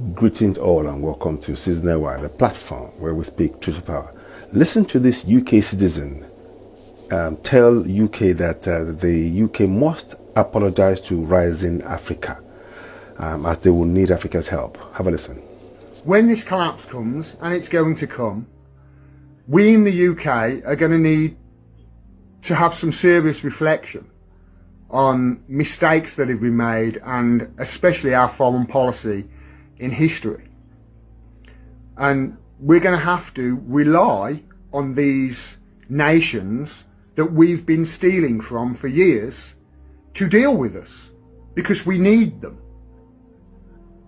Greetings all and welcome to Sufficien, the platform where we speak truth to power. Listen to this UK citizen tell UK that the UK must apologize to rising Africa as they will need Africa's help. Have a listen. When this collapse comes, and it's going to come, we in the UK are going to need to have some serious reflection on mistakes that have been made, and especially our foreign policy in history. And we're going to have to rely on these nations that we've been stealing from for years to deal with us, because we need them.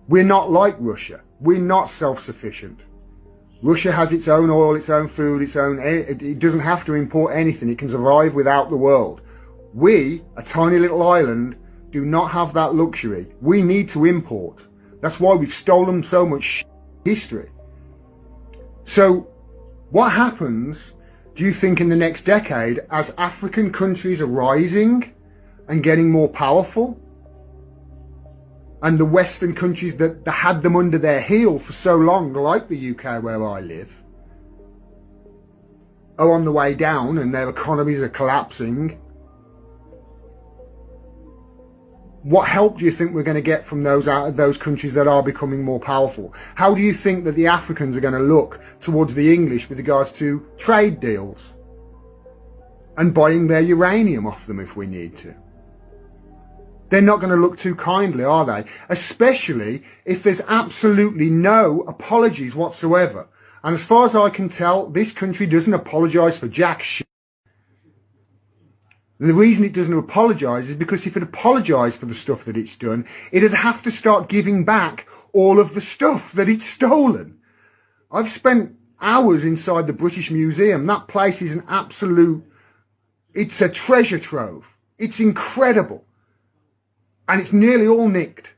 We're not like Russia. We're not self-sufficient. Russia has its own oil, its own food, it doesn't have to import anything. It can survive without the world. We, a tiny little island, do not have that luxury. We need to import. That's why we've stolen so much history. So what happens, do you think, in the next decade as African countries are rising and getting more powerful, and the Western countries that had them under their heel for so long, like the UK where I live, are on the way down and their economies are collapsing? What help do you think we're going to get from those countries that are becoming more powerful? How do you think that the Africans are going to look towards the English with regards to trade deals and buying their uranium off them if we need to? They're not going to look too kindly, are they? Especially if there's absolutely no apologies whatsoever. And as far as I can tell, this country doesn't apologise for jack shit. And the reason it doesn't apologise is because if it apologised for the stuff that it's done, it'd have to start giving back all of the stuff that it's stolen. I've spent hours inside the British Museum. That place is an absolute, it's a treasure trove. It's incredible. And it's nearly all nicked.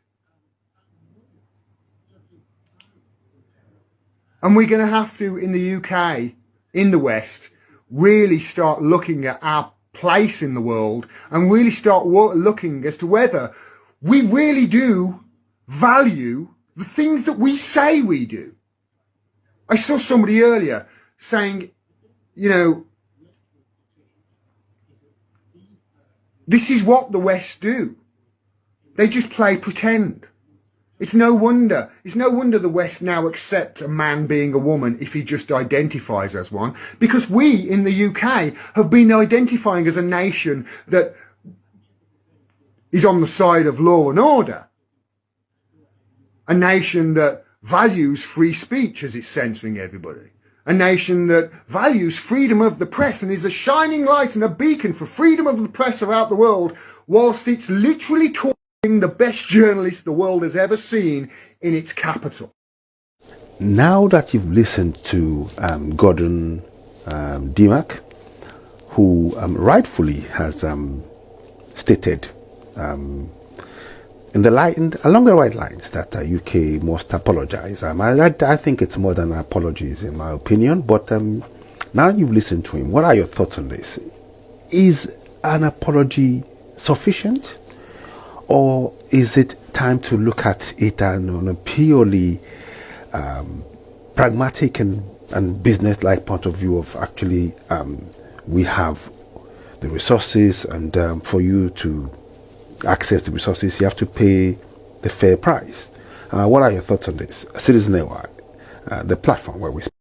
And we're going to have to, in the UK, in the West, really start looking at our place in the world and really start looking as to whether we really do value the things that we say we do. I saw somebody earlier saying, you know, this is what the West do. They just play pretend. It's no wonder the West now accept a man being a woman if he just identifies as one, because we in the UK have been identifying as a nation that is on the side of law and order. A nation that values free speech as it's censoring everybody. A nation that values freedom of the press and is a shining light and a beacon for freedom of the press throughout the world, whilst it's literally the best journalist the world has ever seen in its capital. Now that you've listened to Gordon Dimack, who rightfully has stated along the right lines that UK must apologise. I think it's more than apologies in my opinion, but now you've listened to him, what are your thoughts on this? Is an apology sufficient? Or is it time to look at it on a purely pragmatic and business-like point of view of actually we have the resources, and for you to access the resources, you have to pay the fair price. What are your thoughts on this? Sufficien, the platform where we speak.